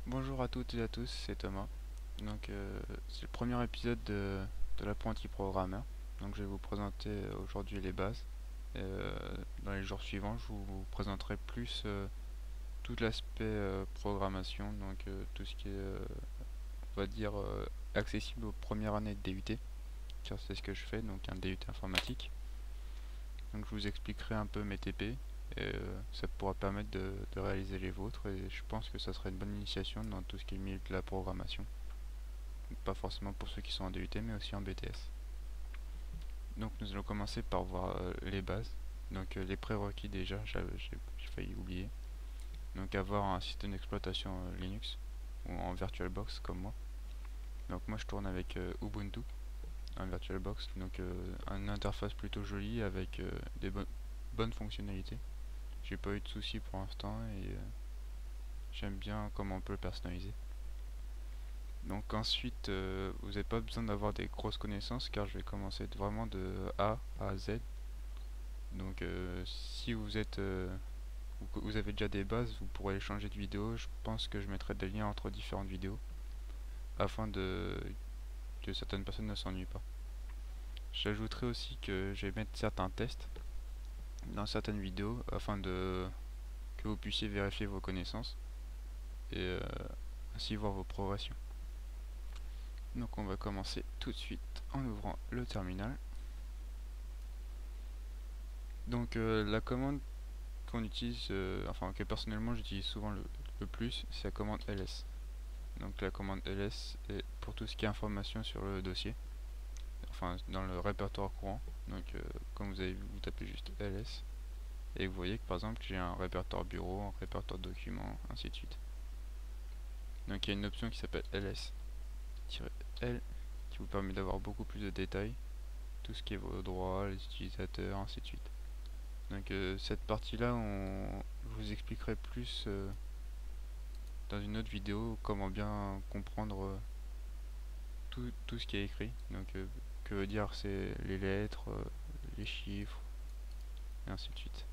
Bonjour à toutes et à tous, c'est Thomas. C'est le premier épisode de l'apprenti programmeur. Donc je vais vous présenter aujourd'hui les bases. Dans les jours suivants, je vous présenterai plus tout l'aspect programmation, tout ce qui est, on va dire, accessible aux premières années de DUT, car c'est ce que je fais, donc un DUT informatique. Donc je vous expliquerai un peu mes TP, et ça pourra permettre de réaliser les vôtres, et je pense que ça serait une bonne initiation dans tout ce qui est milieu de la programmation. Pas forcément pour ceux qui sont en DUT, mais aussi en BTS. Donc nous allons commencer par voir les bases. Les prérequis déjà, j'ai failli oublier. Donc avoir un système d'exploitation Linux ou en VirtualBox comme moi. Donc moi je tourne avec Ubuntu, un VirtualBox, une interface plutôt jolie avec des bonnes fonctionnalités. J'ai pas eu de soucis pour l'instant et j'aime bien comment on peut le personnaliser. Donc ensuite, vous n'avez pas besoin d'avoir des grosses connaissances car je vais commencer vraiment de A à Z. Si vous avez déjà des bases, vous pourrez changer de vidéo. Je pense que je mettrai des liens entre différentes vidéos afin que certaines personnes ne s'ennuient pas. J'ajouterai aussi que je vais mettre certains tests dans certaines vidéos afin que vous puissiez vérifier vos connaissances et ainsi voir vos progressions. Donc on va commencer tout de suite en ouvrant le terminal. La commande qu'on utilise, enfin que personnellement j'utilise souvent le plus, c'est la commande ls. Donc la commande ls est pour tout ce qui est information sur le dossier, enfin dans le répertoire courant. Comme vous avez vu, vous tapez juste ls et vous voyez que par exemple j'ai un répertoire bureau, un répertoire documents, ainsi de suite. Donc il y a une option qui s'appelle ls-l qui vous permet d'avoir beaucoup plus de détails, tout ce qui est vos droits, les utilisateurs, ainsi de suite. Cette partie-là, je vous expliquerai plus dans une autre vidéo comment bien comprendre tout ce qui est écrit. Que veut dire c'est les lettres, les chiffres, et ainsi de suite.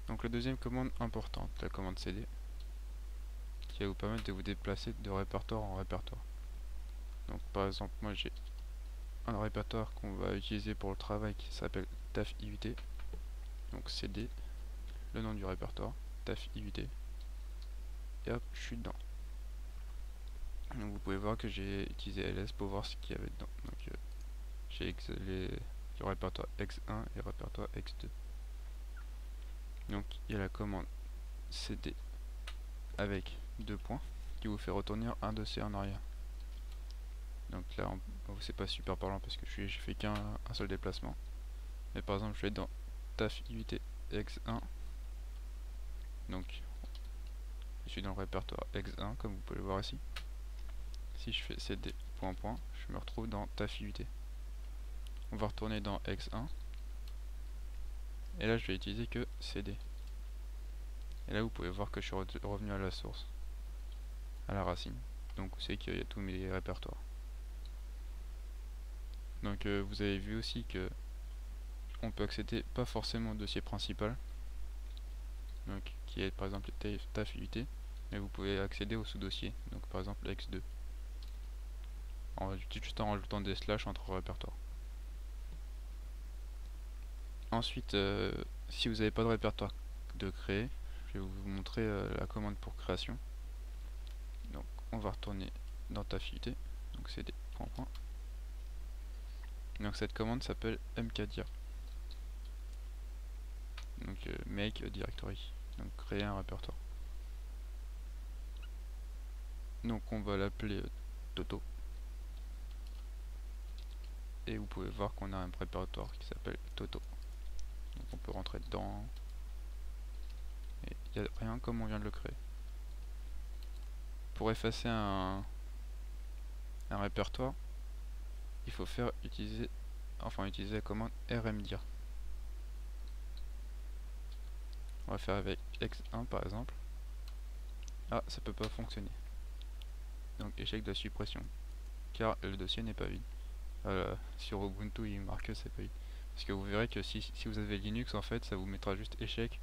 Donc la deuxième commande importante, la commande cd, qui va vous permettre de vous déplacer de répertoire en répertoire. Donc par exemple, moi j'ai un répertoire qu'on va utiliser pour le travail qui s'appelle taf-iut. Donc cd, le nom du répertoire, taf-iut, et hop, je suis dedans. Donc vous pouvez voir que j'ai utilisé ls pour voir ce qu'il y avait dedans. J'ai le répertoire x1 et le répertoire x2. Donc il y a la commande cd avec deux points qui vous fait retourner un dossier en arrière. Donc là c'est pas super parlant parce que j'ai fait qu'un seul déplacement. Mais par exemple je vais dans taf-iut x1. Donc je suis dans le répertoire x1 comme vous pouvez le voir ici. Si je fais cd point point, je me retrouve dans taf-iut. On va retourner dans x1. Et là je vais utiliser que cd. Et là vous pouvez voir que je suis revenu à la source, à la racine. Donc vous savez qu'il y a tous mes répertoires. Vous avez vu aussi que on peut accéder pas forcément au dossier principal, qui est par exemple taf-iut, mais vous pouvez accéder au sous-dossier, donc par exemple x2, juste en rajoutant des slash entre répertoires. Ensuite, si vous n'avez pas de répertoire de créer, je vais vous montrer la commande pour création. Donc on va retourner dans taf-iut, donc cd point point. Donc cette commande s'appelle mkdir, make directory, donc créer un répertoire. Donc on va l'appeler Toto, et vous pouvez voir qu'on a un répertoire qui s'appelle Toto. Donc on peut rentrer dedans, et il n'y a rien comme on vient de le créer. Pour effacer un répertoire, il faut utiliser la commande rmdir. On va faire avec x1 par exemple. Ah, ça peut pas fonctionner. Donc échec de suppression, car le dossier n'est pas vide. Sur Ubuntu il marque que c'est pas vide. Parce que vous verrez que si vous avez Linux, en fait ça vous mettra juste échec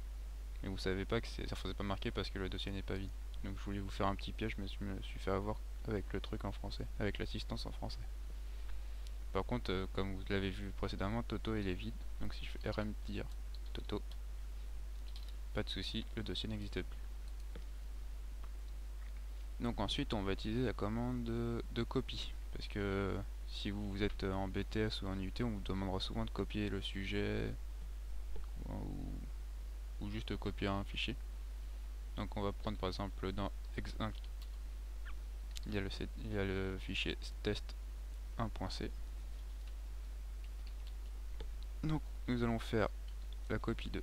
mais vous savez pas que ça faisait pas marquer parce que le dossier n'est pas vide. Donc je voulais vous faire un petit piège, mais je me suis fait avoir avec le truc en français, avec l'assistance en français. Par contre, comme vous l'avez vu précédemment, Toto il est vide, donc si je fais rm dire Toto, pas de souci, le dossier n'existe plus. Donc ensuite on va utiliser la commande de copie, parce que si vous êtes en BTS ou en UT, on vous demandera souvent de copier le sujet ou juste copier un fichier. Donc on va prendre par exemple dans ex1, il y a le fichier test1.c. Donc nous allons faire la copie de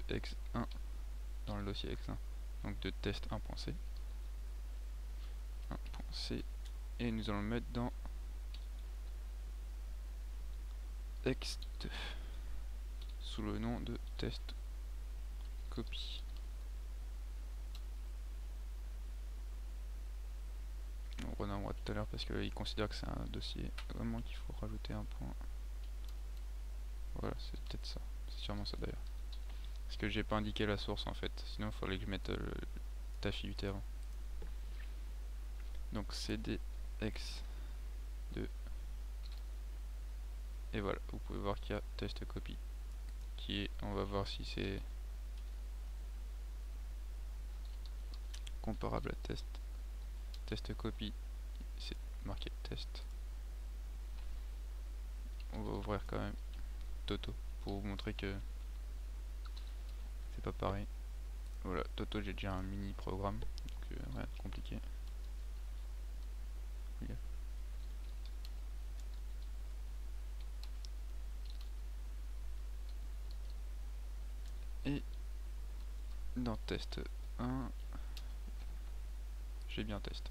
ex1 dans le dossier ex1, donc de test1.c, et nous allons le mettre dans ex2 sous le nom de test copie. On renvoie tout à l'heure parce qu'il considère que c'est un dossier vraiment qu'il faut rajouter un point. Voilà, c'est peut-être ça, c'est sûrement ça d'ailleurs. Parce que j'ai pas indiqué la source en fait, sinon il faudrait que je mette le taf UT avant. Donc cd ex2, et voilà, vous pouvez voir qu'il y a test copie qui est, on va voir si c'est comparable à test copie, c'est marqué test. On va ouvrir quand même Toto pour vous montrer que c'est pas pareil. Voilà, Toto, j'ai déjà un mini programme, donc rien de compliqué. Et dans test 1, j'ai bien test.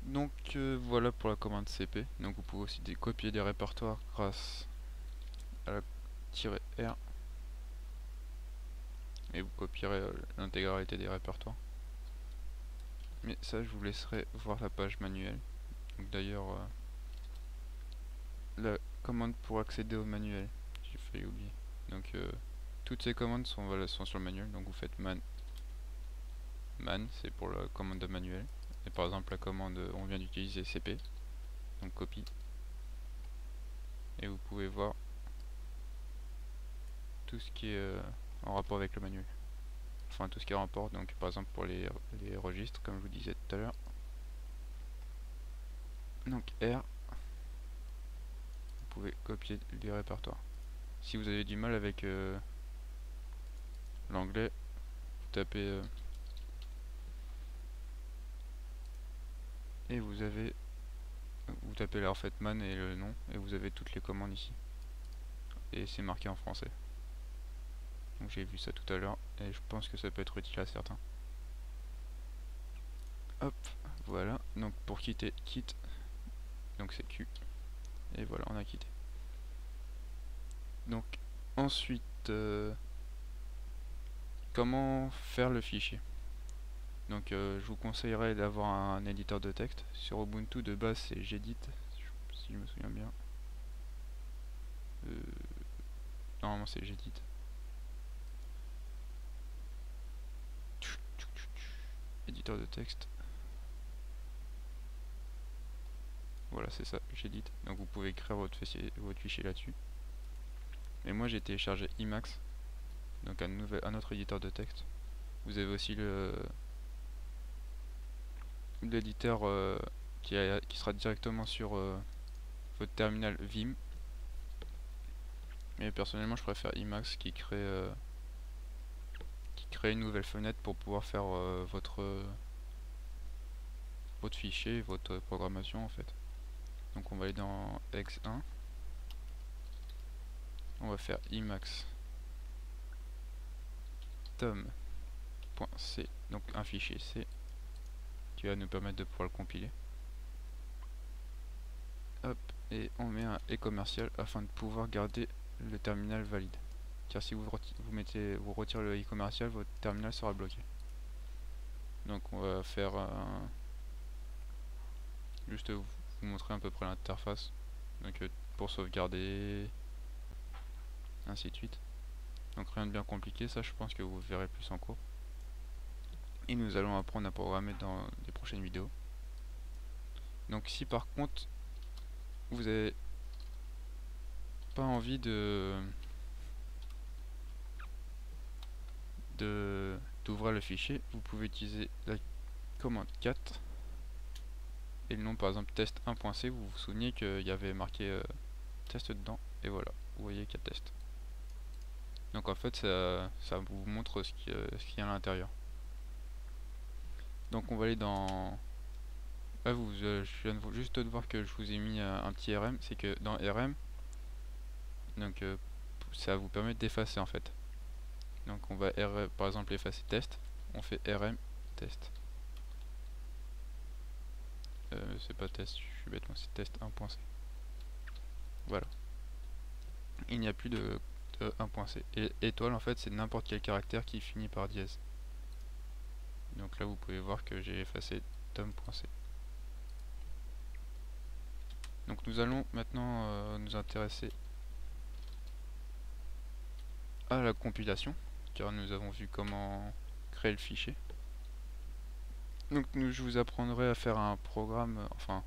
Donc voilà pour la commande cp. Donc vous pouvez aussi copier des répertoires grâce à la -r, et vous copierez l'intégralité des répertoires. Mais ça, je vous laisserai voir la page manuelle. D'ailleurs, la commande pour accéder au manuel, j'ai failli oublier. Donc toutes ces commandes sont sur le manuel. Donc vous faites man, c'est pour la commande de manuel. Et par exemple la commande, on vient d'utiliser cp, donc copie. Et vous pouvez voir tout ce qui est en rapport avec le manuel. Enfin tout ce qui est en rapport, donc par exemple pour les registres, comme je vous disais tout à l'heure. Donc R, vous pouvez copier les répertoires. Si vous avez du mal avec l'anglais, vous tapez et vous tapez là en fait man et le nom, et vous avez toutes les commandes ici. Et c'est marqué en français. Donc j'ai vu ça tout à l'heure et je pense que ça peut être utile à certains. Hop, voilà. Donc pour quitter, quitte. Donc c'est Q. Et voilà, on a quitté. Donc ensuite, comment faire le fichier? Donc je vous conseillerais d'avoir un éditeur de texte. Sur Ubuntu de base c'est Gedit, si je me souviens bien. Normalement c'est Gedit. Éditeur de texte. Voilà, c'est ça, Gedit. Donc vous pouvez écrire votre fichier là-dessus. Et moi j'ai téléchargé Emacs, donc un autre éditeur de texte. Vous avez aussi l'éditeur qui sera directement sur votre terminal Vim. Mais personnellement je préfère Emacs qui crée une nouvelle fenêtre pour pouvoir faire votre fichier, votre programmation en fait. Donc on va aller dans ex1, on va faire Emacs tom.c, donc un fichier C qui va nous permettre de pouvoir le compiler. Hop, et on met un et commercial afin de pouvoir garder le terminal valide. Car si vous retirez le i commercial, votre terminal sera bloqué. Donc on va faire juste vous montrer à peu près l'interface. Donc pour sauvegarder, ainsi de suite. Donc rien de bien compliqué, ça je pense que vous verrez plus en cours. Et nous allons apprendre à programmer dans les prochaines vidéos. Donc si par contre vous avez pas envie d'ouvrir le fichier, vous pouvez utiliser la commande 4 et le nom par exemple test 1.c. Vous vous souvenez qu'il y avait marqué test dedans, et voilà, vous voyez qu'il y a test. Donc en fait ça vous montre ce qu'il y a à l'intérieur. Donc on va aller dans... Là je viens juste de voir que je vous ai mis un petit RM, c'est que dans RM, donc ça vous permet d'effacer en fait. Donc on va par exemple effacer test, on fait RM test. C'est pas test, je suis bête, c'est test 1.c. Voilà. Il n'y a plus de 1.c. Et étoile en fait c'est n'importe quel caractère qui finit par dièse. Donc là vous pouvez voir que j'ai effacé tom.c. Donc nous allons maintenant nous intéresser à la compilation, car nous avons vu comment créer le fichier. Donc je vous apprendrai à faire un programme, enfin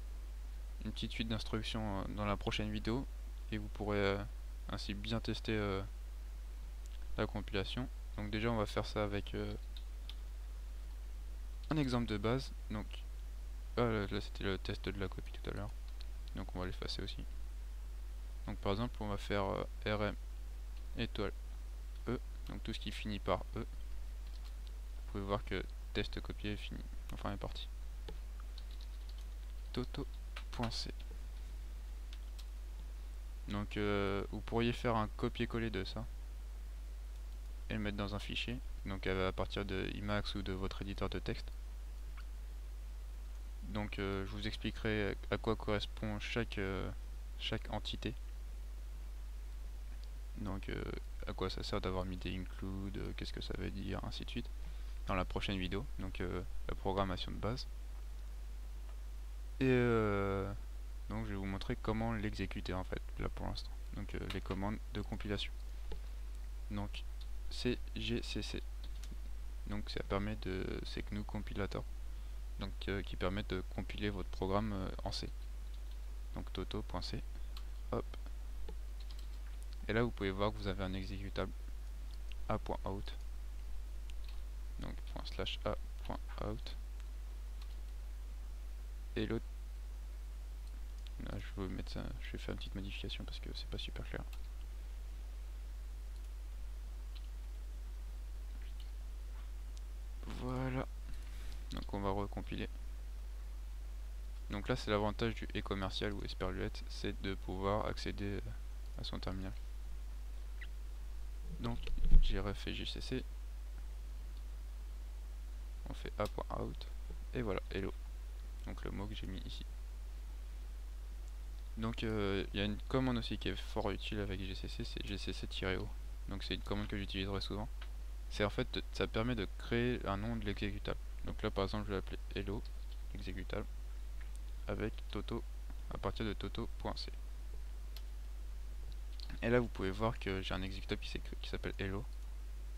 une petite suite d'instructions dans la prochaine vidéo, et vous pourrez ainsi bien tester la compilation. Donc déjà on va faire ça avec un exemple de base. Donc là c'était le test de la copie tout à l'heure, donc on va l'effacer aussi. Donc par exemple on va faire rm étoile e, donc tout ce qui finit par e. Vous pouvez voir que test copié est fini, enfin est parti. Toto.c. Donc vous pourriez faire un copier-coller de ça et le mettre dans un fichier, donc à partir de Emacs ou de votre éditeur de texte. Donc je vous expliquerai à quoi correspond chaque entité. Donc à quoi ça sert d'avoir mis des include, qu'est-ce que ça veut dire, ainsi de suite, dans la prochaine vidéo, donc la programmation de base. Et donc je vais vous montrer comment l'exécuter en fait, là pour l'instant. Donc les commandes de compilation. Donc c'est GCC. Donc ça permet de... c'est GNU Compilator. Donc qui permet de compiler votre programme en C. Donc toto.c. Hop. Et là vous pouvez voir que vous avez un exécutable a.out. Donc ./a.out. Et l'autre, là, je vais mettre ça, je vais faire une petite modification parce que c'est pas super clair. Voilà. Donc on va recompiler. Donc là c'est l'avantage du e-commercial ou Esperluette, c'est de pouvoir accéder à son terminal. Donc j'ai refait GCC, on fait a.out et voilà, hello. Donc le mot que j'ai mis ici. Donc il y a une commande aussi qui est fort utile avec GCC, c'est gcc-o. Donc c'est une commande que j'utiliserai souvent. C'est en fait, ça permet de créer un nom de l'exécutable. Donc là par exemple je vais l'appeler hello exécutable avec toto à partir de toto.c. Et là vous pouvez voir que j'ai un exécutable qui s'appelle hello,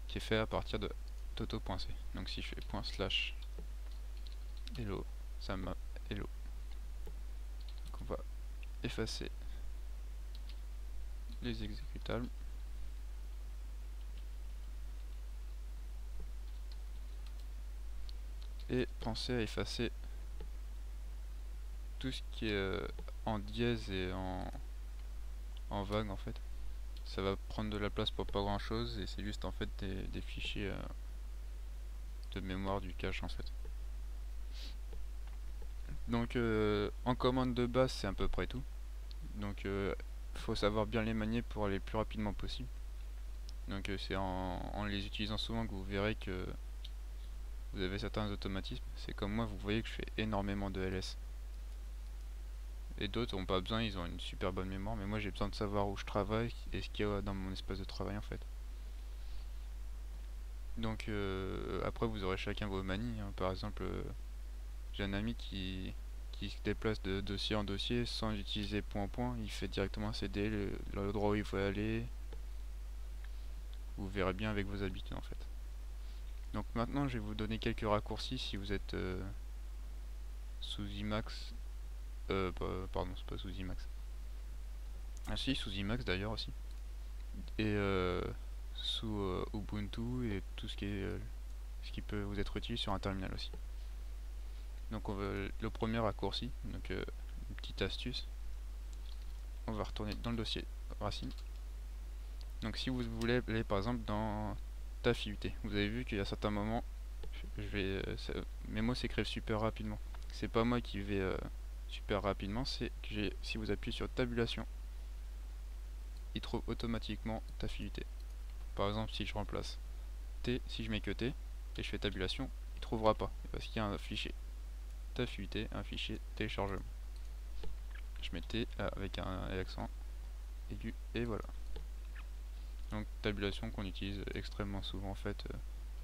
qui est fait à partir de toto.c. Donc si je fais ./hello, ça m'a hello. Donc on va effacer les exécutables. Et pensez à effacer tout ce qui est en dièse et en vague en fait. Ça va prendre de la place pour pas grand chose et c'est juste en fait des fichiers de mémoire du cache en fait. Donc en commande de base c'est à peu près tout. Donc faut savoir bien les manier pour aller le plus rapidement possible. Donc c'est en les utilisant souvent que vous verrez que vous avez certains automatismes. C'est comme moi, vous voyez que je fais énormément de ls. Et d'autres n'ont pas besoin, ils ont une super bonne mémoire, mais moi j'ai besoin de savoir où je travaille et ce qu'il y a dans mon espace de travail en fait. Donc après vous aurez chacun vos manies, hein. Par exemple, j'ai un ami qui se déplace de dossier en dossier sans utiliser point, il fait directement CD, l'endroit où il faut aller, vous verrez bien avec vos habitudes en fait. Donc maintenant je vais vous donner quelques raccourcis si vous êtes sous Emacs, pardon c'est pas sous Emacs, ah si sous Emacs d'ailleurs aussi, et sous Ubuntu et tout ce qui est ce qui peut vous être utile sur un terminal aussi. Donc le premier raccourci, donc une petite astuce, on va retourner dans le dossier racine. Donc si vous voulez aller par exemple dans TAF-IUT, vous avez vu qu'il y a certains moments, mes mots s'écrivent super rapidement. C'est pas moi qui vais super rapidement, c'est que si vous appuyez sur tabulation, il trouve automatiquement TAF-IUT. Par exemple si je remplace T, si je mets que T, et je fais tabulation, il trouvera pas, parce qu'il y a un fichier TAF-IUT, un fichier téléchargement. Je mets T avec un accent aigu, et voilà. Donc tabulation qu'on utilise extrêmement souvent en fait,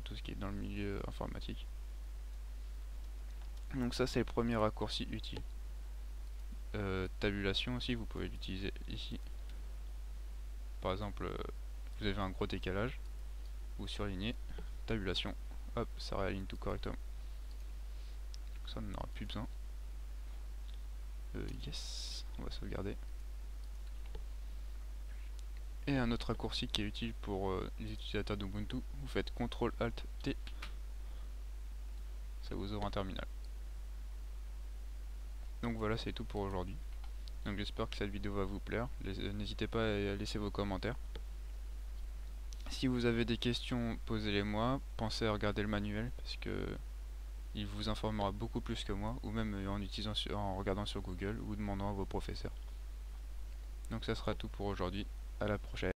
tout ce qui est dans le milieu informatique. Donc ça c'est le premier raccourci utile. Tabulation aussi, vous pouvez l'utiliser ici. Par exemple, vous avez un gros décalage, vous surlignez, tabulation, hop, ça réaligne tout correctement. Ça on n'en aura plus besoin. Yes, on va sauvegarder. Et un autre raccourci qui est utile pour les utilisateurs d'Ubuntu, vous faites CTRL-ALT-T, ça vous ouvre un terminal. Donc voilà, c'est tout pour aujourd'hui. Donc j'espère que cette vidéo va vous plaire. N'hésitez pas à laisser vos commentaires. Si vous avez des questions, posez-les moi. Pensez à regarder le manuel parce que il vous informera beaucoup plus que moi, ou même en regardant sur Google ou demandant à vos professeurs. Donc ça sera tout pour aujourd'hui. À la prochaine.